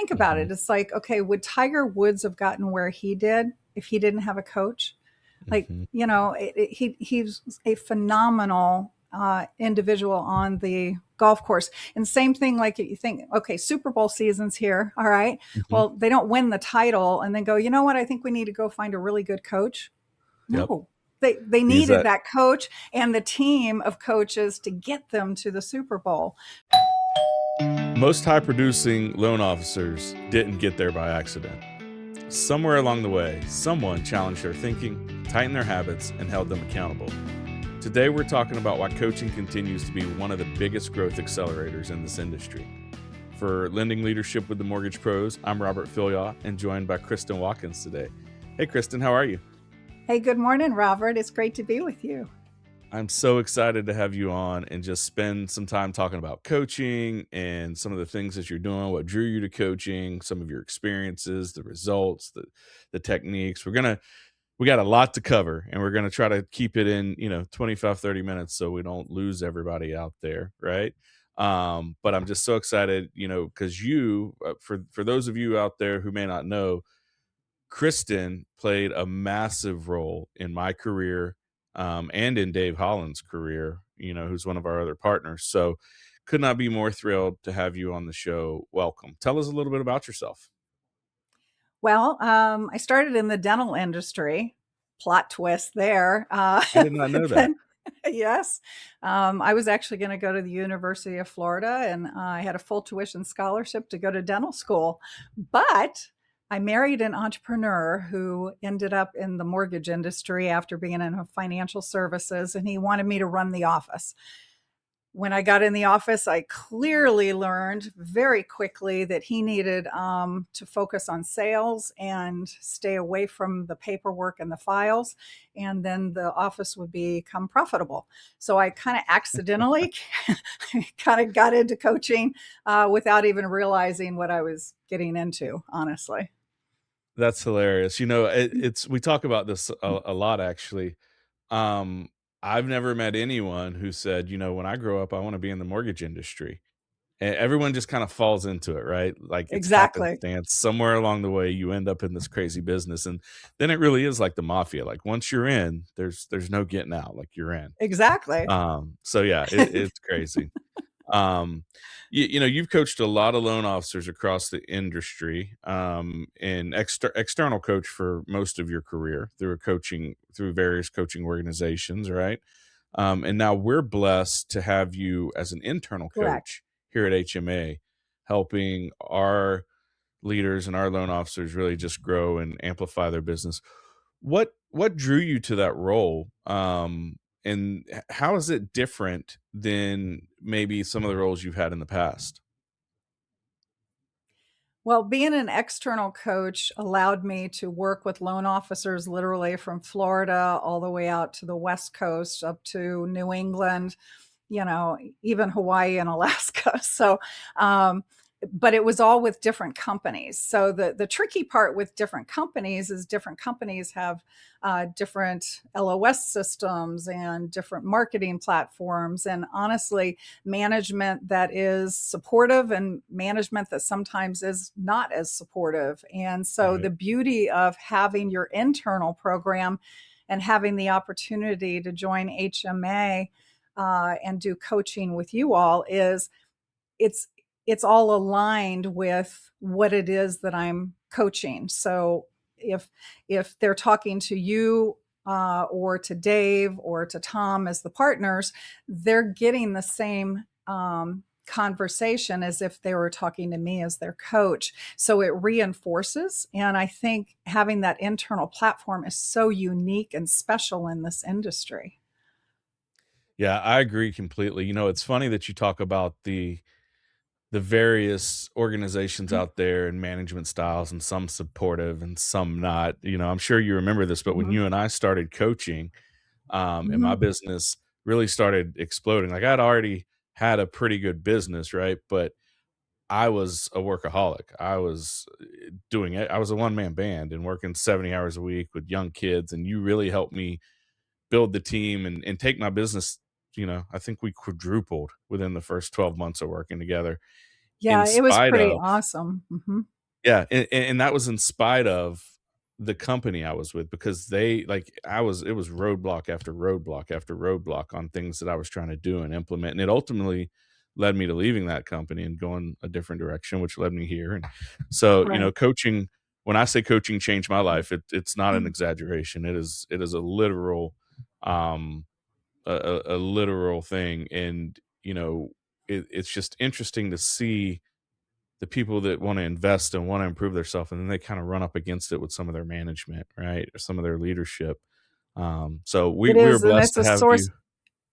think about Hmm. it, it's like, okay, would Tiger Woods have gotten where he did if he didn't have a coach? Like, Hmm. he's a phenomenal individual on the golf course. And same thing, like you think, okay, Super Bowl season's here. All right. Hmm. Well, they don't win the title and then go, you know what? I think we need to go find a really good coach. Yep. No, they Because needed that that coach and the team of coaches to get them to the Super Bowl. most high producing loan officers didn't get there by accident. Somewhere along the way, someone challenged their thinking, tightened their habits, and held them accountable. Today, we're talking about why coaching continues to be one of the biggest growth accelerators in this industry. For Lending Leadership with the Mortgage Pros, I'm Robert Fillyaw and joined by Kristen Watkins today. Hey, Kristen, how are you? Hey, good morning, Robert. It's great to be with you. I'm so excited to have you on and just spend some time talking about coaching and some of the things that you're doing, what drew you to coaching, some of your experiences, the results, the techniques. We got a lot to cover, and we're going to try to keep it in, 25, 30 minutes so we don't lose everybody out there, right? But I'm just so excited, because for those of you out there who may not know, Kristen played a massive role in my career, and in Dave Holland's career, who's one of our other partners. So could not be more thrilled to have you on the show. Welcome. Tell us a little bit about yourself. Well, I started in the dental industry. Plot twist there. I did not know that. Then, yes, I was actually going to go to the University of Florida, and I had a full tuition scholarship to go to dental school. But I married an entrepreneur who ended up in the mortgage industry after being in financial services, and he wanted me to run the office. When I got in the office, I clearly learned very quickly that he needed to focus on sales and stay away from the paperwork and the files, and then the office would become profitable. So I kind of accidentally kind of got into coaching without even realizing what I was getting into, honestly. That's hilarious. It's we talk about this a lot, actually. Um, I've never met anyone who said, when I grow up, I want to be in the mortgage industry. And everyone just kind of falls into it, right? Like it's Exactly. happenstance. Somewhere along the way, you end up in this crazy business, and then it really is like the mafia. Like once you're in, there's no getting out. Like you're in. Exactly. So yeah, it's crazy. Um, you've coached a lot of loan officers across the industry, and external coach for most of your career through various coaching organizations, right? And now we're blessed to have you as an internal Correct. coach here at HMA, helping our leaders and our loan officers really just grow and amplify their business. What drew you to that role? And how is it different than maybe some of the roles you've had in the past? Well, being an external coach allowed me to work with loan officers literally from Florida all the way out to the West Coast, up to New England, even Hawaii and Alaska. So, but it was all with different companies. So the tricky part with different companies is different companies have different LOS systems and different marketing platforms, and honestly, management that is supportive and management that sometimes is not as supportive. And so Right. the beauty of having your internal program and having the opportunity to join HMA and do coaching with you all is it's it's all aligned with what it is that I'm coaching. So if they're talking to you or to Dave or to Tom as the partners, they're getting the same conversation as if they were talking to me as their coach. So it reinforces. And I think having that internal platform is so unique and special in this industry. Yeah, I agree completely. It's funny that you talk about the various organizations out there and management styles, and some supportive and some not. I'm sure you remember this, but when Mhm. you and I started coaching, and my Mhm. business really started exploding, like I'd already had a pretty good business, right? But I was a workaholic. I was doing it. I was a one man band and working 70 hours a week with young kids. And you really helped me build the team and take my business. I think we quadrupled within the first 12 months of working together, in Yeah, it was spite pretty of awesome. Mhm. Yeah, and that was in spite of the company I was with because they like, I was it was roadblock after roadblock after roadblock on things that I was trying to do and implement, and it ultimately led me to leaving that company and going a different direction, which led me here, and so, Right. coaching when I say coaching changed my life, it's not an exaggeration. It is a literal, um, a literal thing, and, it's just interesting to see the people that want to invest and want to improve themselves, and then they kind of run up against it with some of their management, right, or some of their leadership. So we It we were is, and blessed to have you.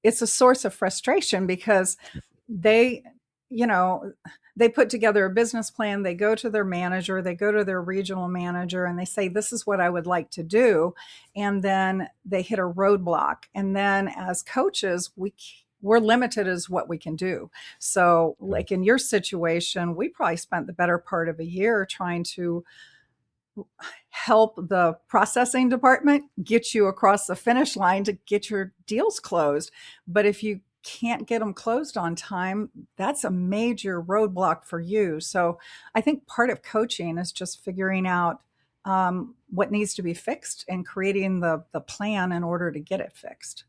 it's a source of frustration because they, you know, they put together a business plan, they go to their manager, they go to their regional manager, and they say, this is what I would like to do. And then they hit a roadblock. And then as coaches, we're limited as what we can do. So, Yeah, like in your situation, we probably spent the better part of a year trying to help the processing department get you across the finish line to get your deals closed. But if you can't get them closed on time, that's a major roadblock for you. So I think part of coaching is just figuring out what needs to be fixed and creating the plan in order to get it fixed.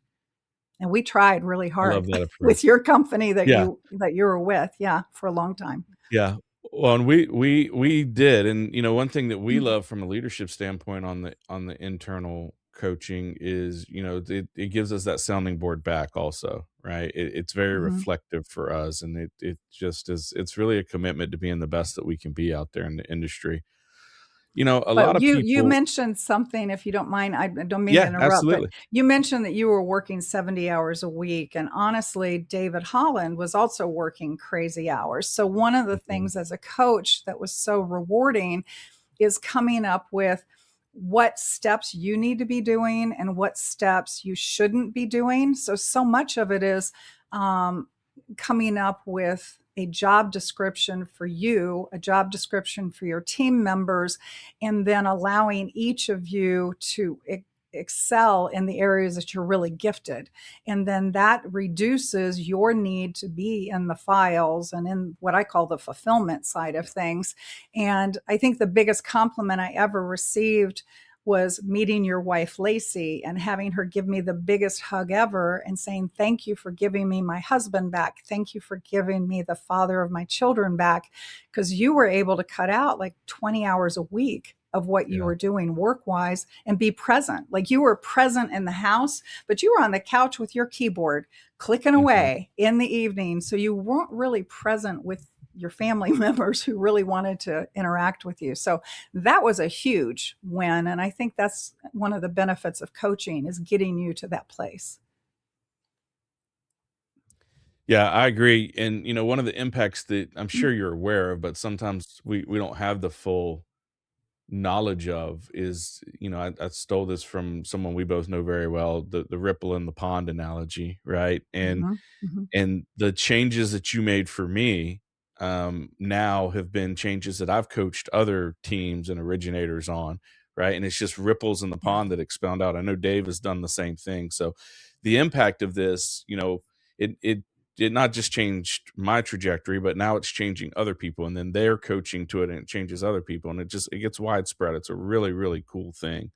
And we tried really I love hard that with approach. your company Yeah. that you were with, yeah, for a long time. Yeah. Well, and we did, and one thing that we love from a leadership standpoint on the internal coaching is, it gives us that sounding board back also, right? It's very Mhm. reflective for us, and it just is. It's really a commitment to being the best that we can be out there in the industry. A lot But of you people. mentioned something, if you don't mind, I don't mean to Yeah, interrupt, but absolutely. you mentioned that you were working 70 hours a week, and honestly, David Holland was also working crazy hours. So one of the Mhm. things as a coach that was so rewarding is coming up with what steps you need to be doing and what steps you shouldn't be doing. So much of it is um, coming up with a job description for you, a job description for your team members, and then allowing each of you to excel in the areas that you're really gifted. And then that reduces your need to be in the files and in what I call the fulfillment side of things. And I think the biggest compliment I ever received was meeting your wife, Lacey, and having her give me the biggest hug ever and saying, thank you for giving me my husband back. Thank you for giving me the father of my children back. Because you were able to cut out like 20 hours a week of what you Yeah. were doing work wise and be present. Like you were present in the house, but you were on the couch with your keyboard clicking Mhm. away in the evening. So you weren't really present with your family members who really wanted to interact with you. So that was a huge win. And I think that's one of the benefits of coaching is getting you to that place. Yeah, I agree, and, one of the impacts that I'm sure you're aware of, but sometimes we don't have the full knowledge of is, I stole this from someone we both know very well, the ripple in the pond analogy, right? And Mm-hmm. Mm-hmm. and the changes that you made for me, now have been changes that I've coached other teams and originators on, right? And it's just ripples in the Yeah. pond that expound out. I know Dave has done the same thing. So the impact of this, it not just changed my trajectory, but now it's changing other people, and then they're coaching to it, and it changes other people, and it gets widespread. It's a really, really cool thing.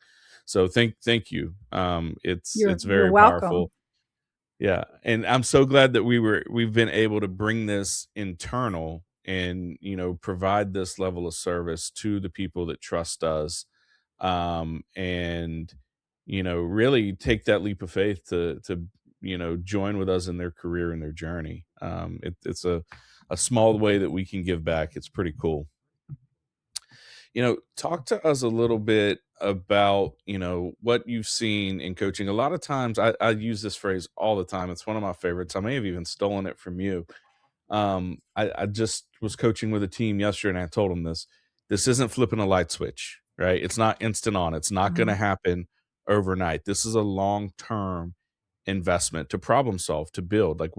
So thank you. It's You're very welcome. powerful. Yeah, and I'm so glad that we've been able to bring this internal and, provide this level of service to the people that trust us, and, really take that leap of faith to, join with us in their career and their journey. It's a small way that we can give back. It's pretty cool. Talk to us a little bit about, what you've seen in coaching. A lot of times I use this phrase all the time. It's one of my favorites. I may have even stolen it from you. I just was coaching with a team yesterday and I told them this. This isn't flipping a light switch, right? It's not instant on. It's not going to Mhm. happen overnight. This is a long-term investment to problem solve, to build. Like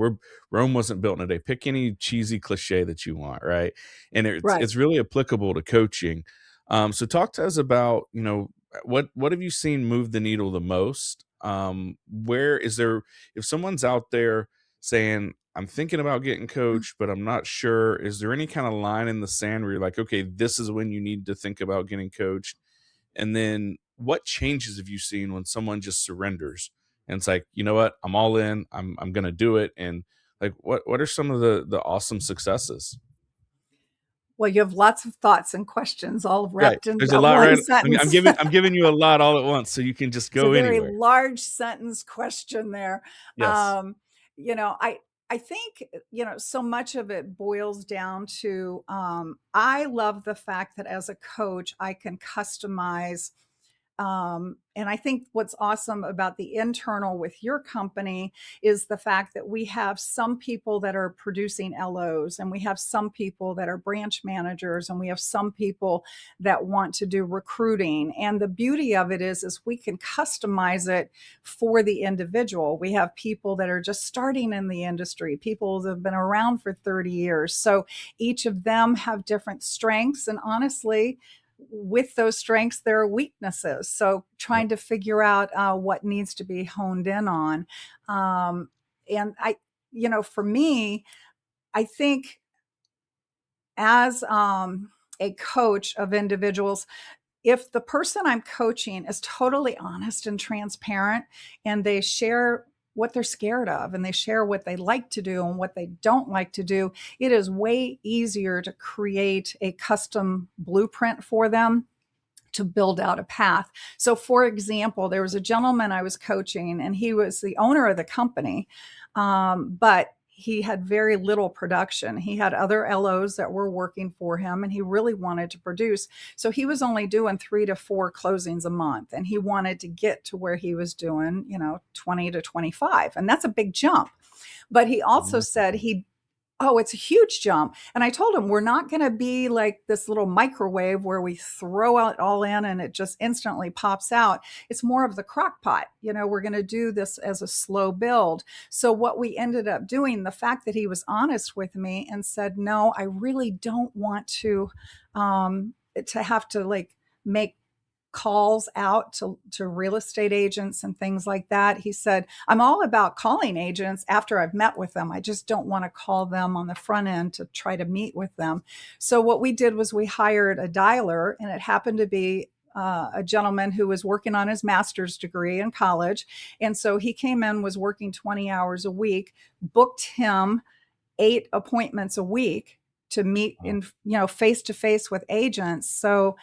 Rome wasn't built in a day. Pick any cheesy cliche that you want, right? And it's Right. it's really applicable to coaching. So talk to us about, what have you seen move the needle the most? Where is there, if someone's out there saying, I'm thinking about getting coached, but I'm not sure. Is there any kind of line in the sand where you're like, okay, this is when you need to think about getting coached? And then what changes have you seen when someone just surrenders and it's like, you know what, I'm all in, I'm gonna do it. And like what are some of the awesome successes? Well, you have lots of thoughts and questions all Right. wrapped in There's a that lot, one right? I'm sentence. giving you a lot all at once so you can just It's a go very anywhere. large sentence question there. Yes. Um, I think, so much of it boils down to, I love the fact that as a coach, I can customize. And I think what's awesome about the internal with your company is the fact that we have some people that are producing LOs, and we have some people that are branch managers, and we have some people that want to do recruiting. And the beauty of it is we can customize it for the individual. We have people that are just starting in the industry, people that have been around for 30 years. So each of them have different strengths. And honestly, with those strengths, there are weaknesses. So Yep. trying to figure out what needs to be honed in on. Um, and for me, I think as a coach of individuals, if the person I'm coaching is totally honest and transparent and they share what they're scared of and they share what they like to do and what they don't like to do, it is way easier to create a custom blueprint for them to build out a path. So, for example, there was a gentleman I was coaching, and he was the owner of the company, but he had very little production. He had other LOs that were working for him, and he really wanted to produce. So he was only doing 3 to 4 closings a month, and he wanted to get to where he was doing, 20 to 25, and that's a big jump. But he It's a also massive said jump. he Oh, it's a huge jump. And I told him, we're not going to be like this little microwave where we throw it all in and it just instantly pops out. It's more of the crock pot. We're going to do this as a slow build. So, what we ended up doing, the fact that he was honest with me and said, no, I really don't want to have to like make calls out to real estate agents and things like that. He said, I'm all about calling agents after I've met with them. I just don't want to call them on the front end to try to meet with them. So what we did was we hired a dialer, and it happened to be a gentleman who was working on his master's degree in college. And so he came in, was working 20 hours a week, booked him 8 appointments a week to meet Wow. in, face to face with agents. So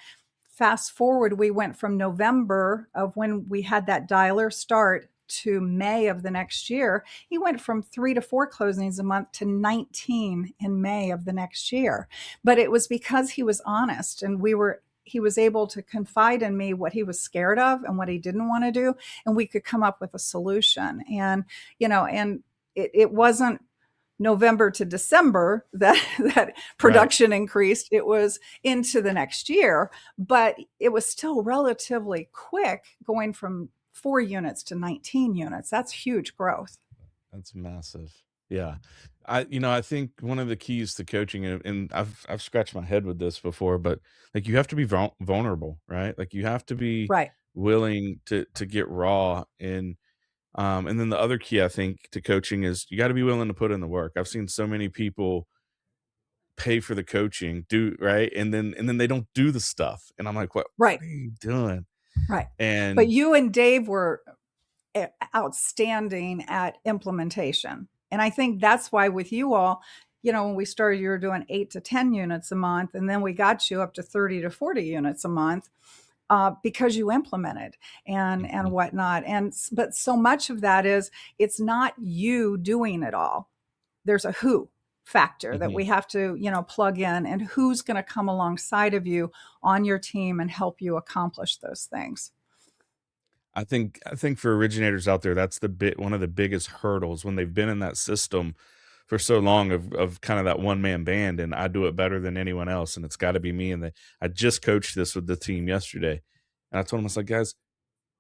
fast forward, we went from November of when we had that dialer start to May of the next year. He went from 3 to 4 closings a month to 19 in May of the next year. But it was because he was honest, and he was able to confide in me what he was scared of and what he didn't want to do, and we could come up with a solution. And it wasn't November to December that that Right. production increased. It was into the next year, but it was still relatively quick, going from 4 units to 19 units. That's huge growth. That's massive. Yeah. I think one of the keys to coaching, and I've scratched my head with this before, but like you have to be vulnerable, right? Like you have to be Right. willing to get raw. And then the other key I think to coaching is you got to be willing to put in the work. I've seen so many people pay for the coaching, do right, and then they don't do the stuff. And I'm like, what Right. are you doing? Right. But And you and Dave were outstanding at implementation. And I think that's why with you all, when we started, you were doing 8 to 10 units a month, and then we got you up to 30 to 40 units a month, because you implemented and Mhm, whatnot. But so much of that is, it's not you doing it all. There's a who factor that mhm. we have to, plug in, and who's going to come alongside of you on your team and help you accomplish those things. I think for originators out there, that's the bit one of the biggest hurdles when they've been in that system for so long of kind of that one man band, and I do it better than anyone else, and it's got to be me. And I just coached this with the team yesterday, and I told them, I was like, guys,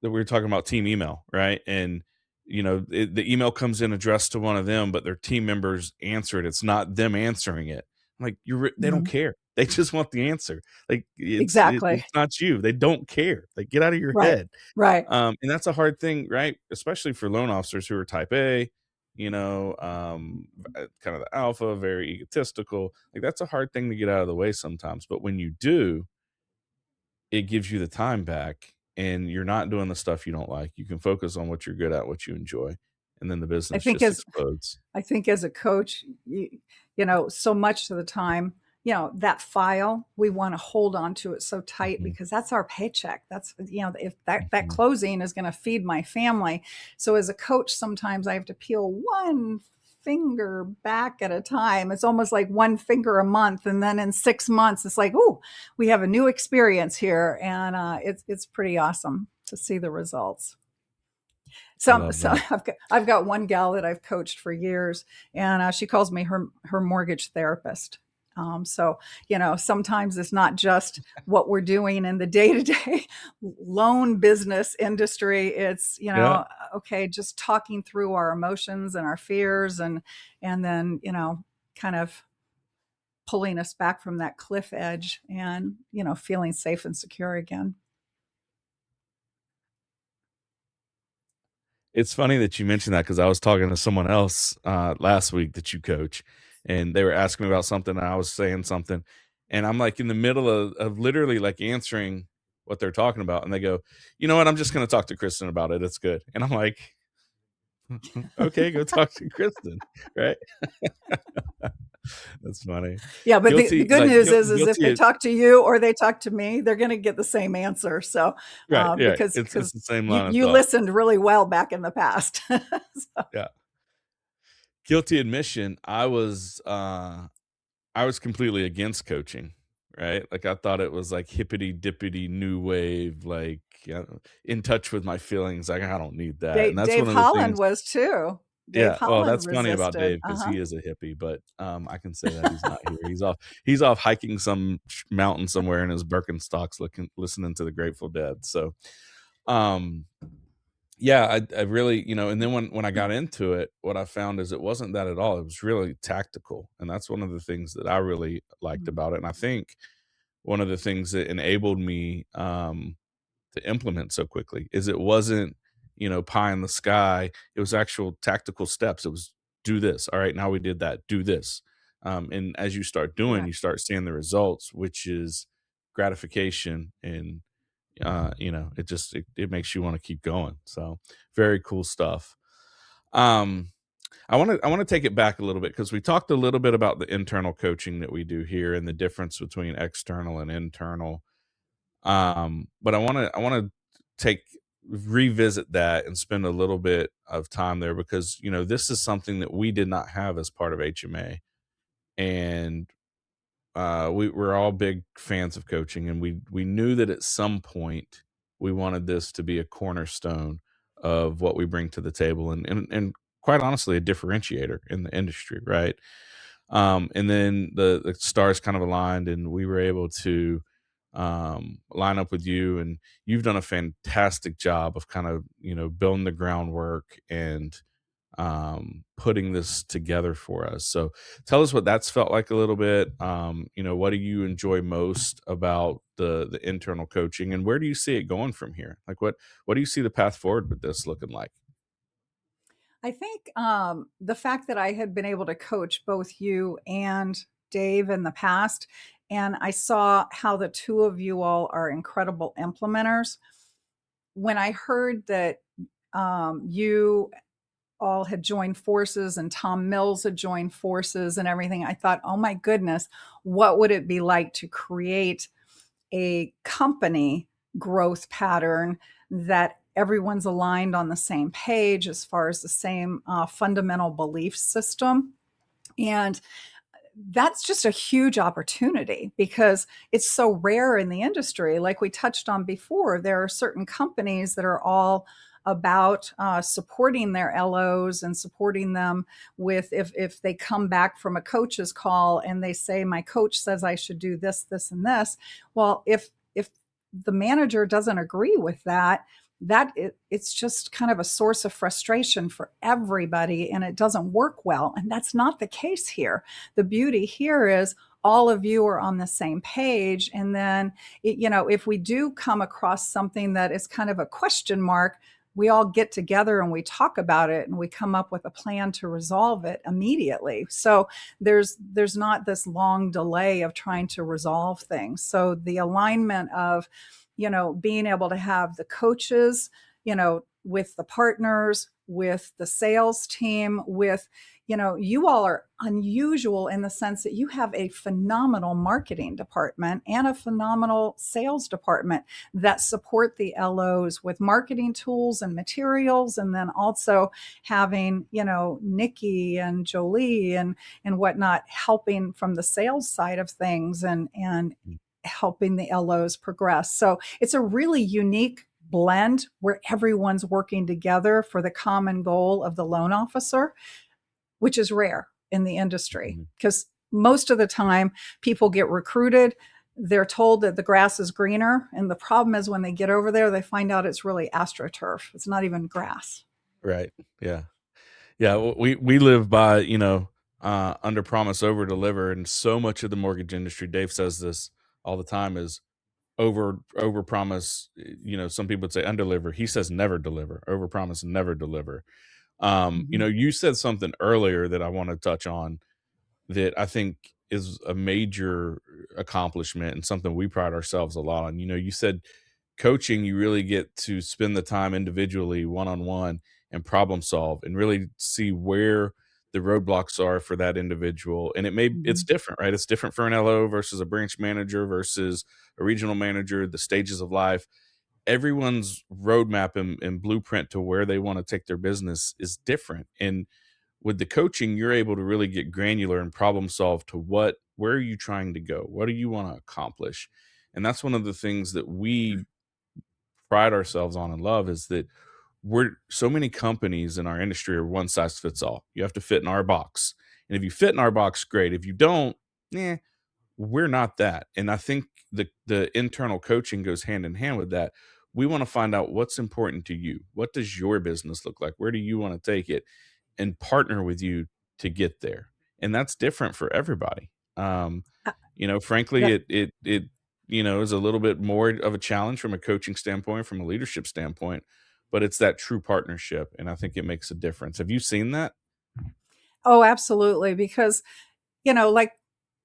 that we were talking about team email, right? And the email comes in addressed to one of them, but their team members answer it. It's not them answering it. I'm like, they don't Mhm. care. They just want the answer. Like Exactly. it's not you. They don't care. Like get out of your Right. head. Right. And that's a hard thing, right? Especially for loan officers who are type A. kind of the alpha, very egotistical. Like that's a hard thing to get out of the way sometimes. But when you do, it gives you the time back and you're not doing the stuff you don't like. You can focus on what you're good at, what you enjoy, and then the I business think just as explodes. I think as a coach, so much of the time, that file, we want to hold on to it so tight Mhm, because that's our paycheck. That's, if that mhm. closing is going to feed my family. So as a coach, sometimes I have to peel one finger back at a time. It's almost like one finger a month. And then in 6 months, it's like, oh, we have a new experience here. And it's pretty awesome to see the results. I Some love so that. I've got one gal that I've coached for years, and she calls me her mortgage therapist. So sometimes it's not just what we're doing in the day to day loan business industry. It's Yeah. okay, just talking through our emotions and our fears, and then kind of pulling us back from that cliff edge, and feeling safe and secure again. It's funny that you mentioned that because I was talking to someone else, last week that you coach, and they were asking me about something, and I was saying something, and I'm, like, in the middle of literally, like, answering what they're talking about, and they go, "You know what? I'm just gonna talk to Kristen about it, it's good." And I'm like, "Okay, go talk to Kristen," right? That's funny. Yeah, but the Guilty good like, news is if they guilty. talk to you or they talk to me, they're going to get the same answer. So, Right, yeah, it's because the same you line of you thought. listened really well back in the past. So, Yeah. Guilty admission, I was completely against coaching, right? Like, I thought it was, like, hippity dippity new wave, like, in touch with my feelings, like, I don't need that, and that's Dave one of the Holland things. was too. Dave Yeah, well, Holland that's funny about resisted. Dave Uh because huh. he is a hippie, but, I can say that he's not here. He's off hiking some mountain somewhere in his Birkenstocks listening to the Grateful Dead, so, um yeah, I really, and then when I got into it, what I found is it wasn't that at all. It was really tactical, and that's one of the things that I really liked about it, and I think one of the things that enabled me, to implement so quickly is it wasn't, pie in the sky. It was actual tactical steps. It was, "Do this. All right, now we did that. Do this." And as you start doing, you Correct. start seeing the results, which is gratification and it makes you want to keep going. So very cool stuff. um I want to take it back a little bit because we talked a little bit about the internal coaching that we do here and the difference between external and internal. But I want to take revisit that and spend a little bit of time there because this is something that we did not have as part of HMA. And we're all big fans of coaching, and we knew that at some point we wanted this to be a cornerstone of what we bring to the table, and quite honestly, a differentiator in the industry, right? And then the stars kind of aligned, and we were able to line up with you, and you've done a fantastic job of kind of building the groundwork and putting this together for us. So tell us what that's felt like a little bit. What do you enjoy most about the internal coaching, and where do you see it going from here? Like what do you see the path forward with this looking like? I think the fact that I had been able to coach both you and Dave in the past, and I saw how the two of you all are incredible implementers. When I heard that you all had joined forces and Tom Mills had joined forces and everything, I thought, oh my goodness, what would it be like to create a company growth pattern that everyone's aligned on the same page as far as the same fundamental belief system? And that's just a huge opportunity because it's so rare in the industry. Like we touched on before, there are certain companies that are all about supporting their LOs and supporting them with if they come back from a coach's call and they say my coach says I should do this, this, and this. Well, if the manager doesn't agree with that, it's just kind of a source of frustration for everybody and it doesn't work well. And that's not the case here. The beauty here is all of you are on the same page. And then, if we do come across something that is kind of a question mark, we all get together and we talk about it and we come up with a plan to resolve it immediately. So there's not this long delay of trying to resolve things. So the alignment of, being able to have the coaches, with the partners, with the sales team, with, you all are unusual in the sense that you have a phenomenal marketing department and a phenomenal sales department that support the LOs with marketing tools and materials. And then also having, Nikki and Jolie and whatnot helping from the sales side of things and helping the LOs progress. So it's a really unique blend where everyone's working together for the common goal of the loan officer, which is rare in the industry Mhm. because most of the time people get recruited. They're told that the grass is greener. And the problem is when they get over there, they find out it's really astroturf. It's not even grass. Right. Yeah. Yeah, we live by, under promise, over deliver, and so much of the mortgage industry, Dave says this all the time, is over promise. Some people would say undeliver. He says never deliver. Over promise, never deliver. Mhm. You said something earlier that I want to touch on that I think is a major accomplishment and something we pride ourselves a lot on. You said coaching, you really get to spend the time individually, one on one, and problem solve and really see where the roadblocks are for that individual. And it's Mhm. different, right? It's different for an LO versus a branch manager versus a regional manager, the stages of life. Everyone's roadmap and blueprint to where they want to take their business is different. And with the coaching, you're able to really get granular and problem solve to where are you trying to go? What do you want to accomplish? And that's one of the things that we pride ourselves on and love is that we're so many companies in our industry are one size fits all. You have to fit in our box. And if you fit in our box, great. If you don't, eh, we're not that. And I think the internal coaching goes hand in hand with that. We want to find out what's important to you. What does your business look like? Where do you want to take it? And partner with you to get there. And that's different for everybody. Uh, Frankly, Yep. it is a little bit more of a challenge from a coaching standpoint, from a leadership standpoint, but it's that true partnership. And I think it makes a difference. Have you seen that? Oh, absolutely. Because, like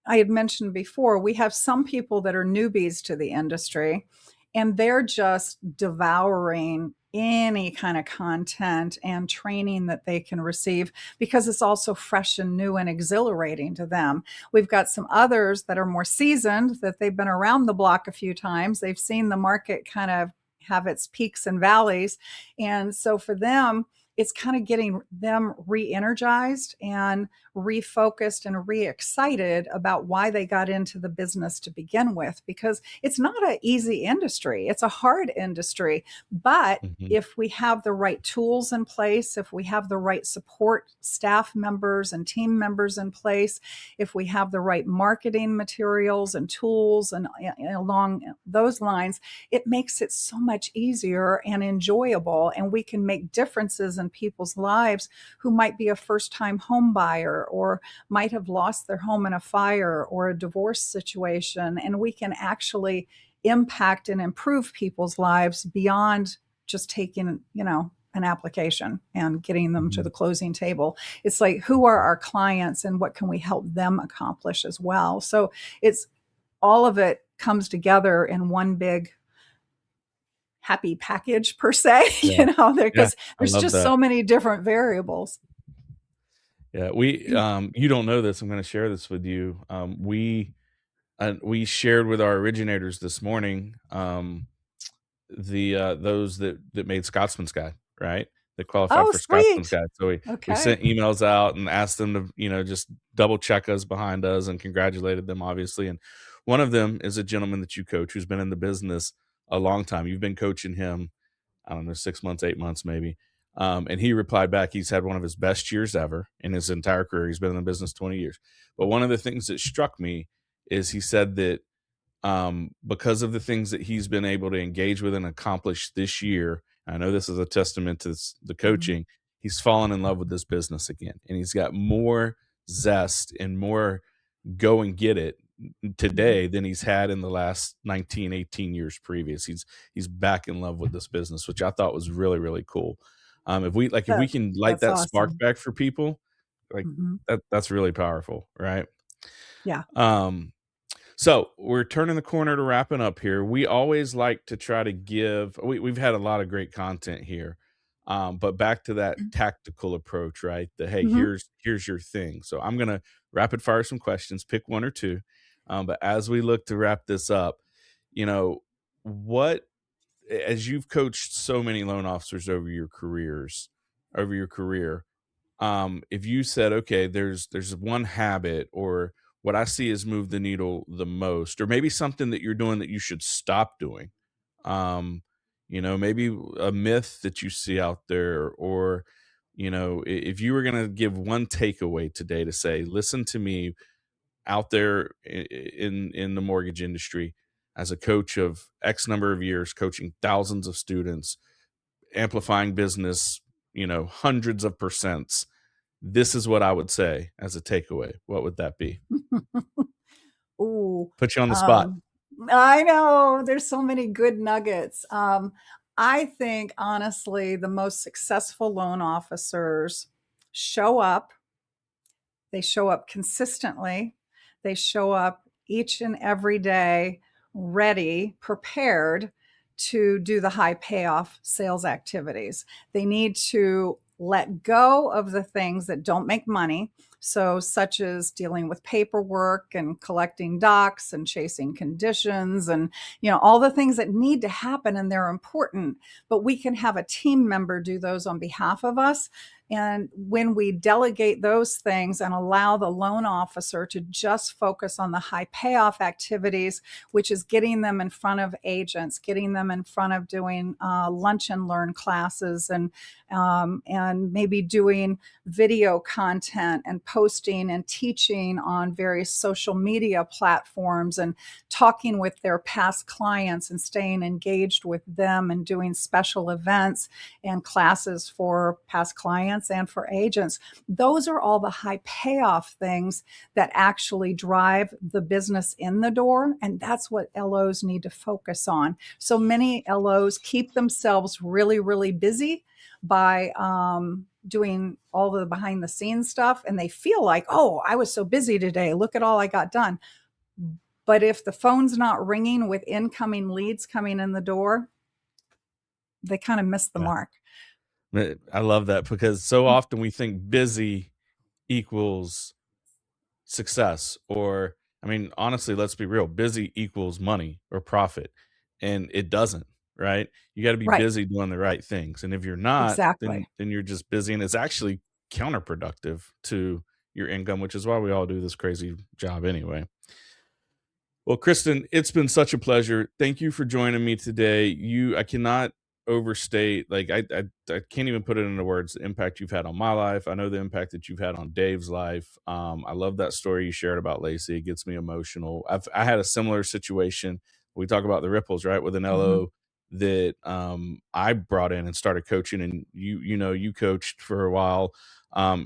I had mentioned before, we have some people that are newbies to the industry and they're just devouring any kind of content and training that they can receive because it's also fresh and new and exhilarating to them. We've got some others that are more seasoned, that they've been around the block a few times. They've seen the market kind of have its peaks and valleys. And so for them, it's kind of getting them re-energized and refocused and re-excited about why they got into the business to begin with, because it's not an easy industry. It's a hard industry. But Mhm. if we have the right tools in place, if we have the right support staff members and team members in place, if we have the right marketing materials and tools and along those lines, it makes it so much easier and enjoyable. And we can make differences in people's lives who might be a first time home buyer or might have lost their home in a fire or a divorce situation. And we can actually impact and improve people's lives beyond just taking, an application and getting them to the Mhm. closing table. It's like, who are our clients and what can we help them accomplish as well? So it's all of it comes together in one big happy package per se, Yeah. there Yeah. because I there's love just that. so many different variables. Yeah. You don't know this. I'm going to share this with you. We shared with our originators this morning, those that made Scotsman's Guide, right? That qualified Oh, for Scotsman's sweet. Guide. So we Okay. sent emails out and asked them to, just double check us behind us and congratulated them, obviously. And one of them is a gentleman that you coach who's been in the business a long time. You've been coaching him, I don't know, 6 months, 8 months, maybe. And he replied back, he's had one of his best years ever in his entire career. He's been in the business 20 years. But one of the things that struck me is he said that because of the things that he's been able to engage with and accomplish this year. I know this is a testament to the Mhm. coaching. He's fallen in love with this business again, and he's got more zest and more go and get it Mhm. today than he's had in the last 19, 18 years previous. He's back in love with this business, which I thought was really, really cool. If we That can light that's that spark awesome. back for people, like Mhm. that's really powerful, right? Yeah. Um, so we're turning the corner to wrapping up here. We always like to try to give. We've had a lot of great content here, but back to that tactical approach, right? The hey, Mhm. here's your thing. So I'm gonna rapid fire some questions, pick one or two. But as we look to wrap this up, you know what? As you've coached so many loan officers over your career, if you said, okay, there's one habit or what I see is move the needle the most, or maybe something that you're doing that you should stop doing. Maybe a myth that you see out there, or if you were going to give one takeaway today to say, listen to me out there in the mortgage industry as a coach of X number of years, coaching thousands of students, amplifying business, hundreds of percents, this is what I would say as a takeaway. What would that be? Ooh, Put you on the spot. um, I know there's so many good nuggets. I think honestly, the most successful loan officers show up. They show up consistently. They show up each and every day, ready, prepared to do the high payoff sales activities. They need to let go of the things that don't make money. So, such as dealing with paperwork and collecting docs and chasing conditions and, all the things that need to happen and they're important, but we can have a team member do those on behalf of us. And when we delegate those things and allow the loan officer to just focus on the high payoff activities, which is getting them in front of agents, getting them in front of doing lunch and learn classes, and maybe doing video content and posting and teaching on various social media platforms and talking with their past clients and staying engaged with them and doing special events and classes for past clients and for agents. Those are all the high payoff things that actually drive the business in the door. And that's what LOs need to focus on. So many LOs keep themselves really, really busy by doing all the behind the scenes stuff. And they feel like, oh, I was so busy today. Look at all I got done. But if the phone's not ringing with incoming leads coming in the door, they kind of miss the Yeah. mark. I love that because so often we think busy equals success, or I mean, honestly, let's be real, busy equals money or profit, and it doesn't, right? You got to be Right. busy doing the right things, and if you're not, then Exactly. you're just busy, and it's actually counterproductive to your income, which is why we all do this crazy job anyway. Well, Kristen, it's been such a pleasure. Thank you for joining me today. I cannot overstate, like I can't even put it into words, the impact you've had on my life. I know the impact that you've had on Dave's life. I love that story you shared about Lacey. It gets me emotional. I had a similar situation. We talk about the ripples, right? With an Mhm. LO that I brought in and started coaching, and you coached for a while.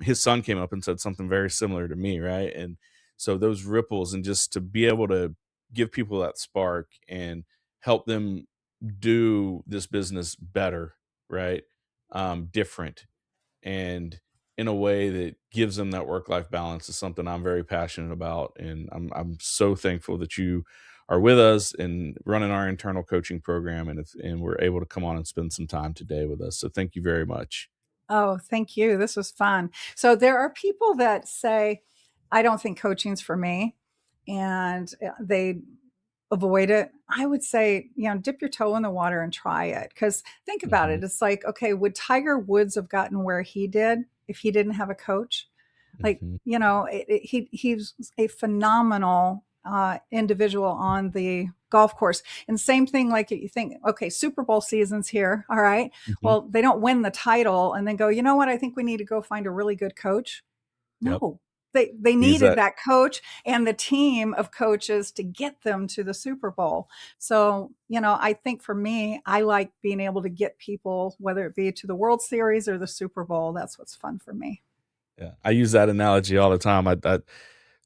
His son came up and said something very similar to me, right? And so those ripples, and just to be able to give people that spark and help them do this business better, right? Different, and in a way that gives them that work life balance is something I'm very passionate about. And I'm so thankful that you are with us and running our internal coaching program, and we're able to come on and spend some time today with us. So thank you very much. Oh, thank you. This was fun. So there are people that say, I don't think coaching's for me, and they avoid it. I would say, dip your toe in the water and try it. Because think about Hmm. it. It's like, okay, would Tiger Woods have gotten where he did if he didn't have a coach? Like, Hmm. he's a phenomenal individual on the golf course. And same thing, like you think, okay, Super Bowl season's here. All right. Hmm. Well, they don't win the title and then go, you know what? I think we need to go find a really good coach. Yep. No, they He's needed that. that coach and the team of coaches to get them to the Super Bowl. So, I think for me, I like being able to get people, whether it be to the World Series or the Super Bowl. That's what's fun for me. Yeah, I use that analogy all the time.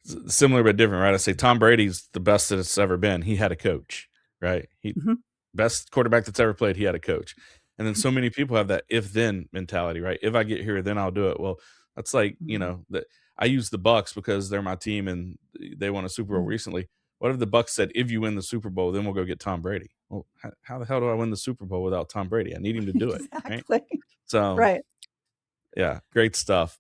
similar but different, right? I say Tom Brady's the best that it's ever been. He had a coach, right? He Mhm. best quarterback that's ever played. He had a coach. And then so many people have that if then mentality, right? If I get here, then I'll do it. Well, that's like, Mhm. that I use the Bucks because they're my team and they won a Super Bowl Mhm. recently. What if the Bucks said, if you win the Super Bowl, then we'll go get Tom Brady? Well, how the hell do I win the Super Bowl without Tom Brady? I need him to do it, right? Exactly. So, Right. yeah, great stuff.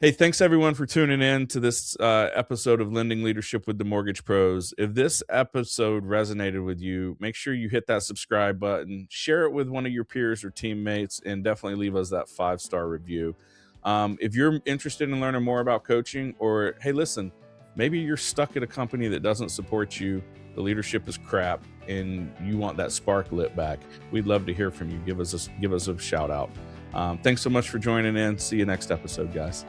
Hey, thanks everyone for tuning in to this episode of Lending Leadership with the Mortgage Pros. If this episode resonated with you, make sure you hit that subscribe button, share it with one of your peers or teammates, and definitely leave us that 5-star review. If you're interested in learning more about coaching, or hey, listen, maybe you're stuck at a company that doesn't support you, the leadership is crap, and you want that spark lit back, we'd love to hear from you. Give us a shout out. Thanks so much for joining in. See you next episode, guys.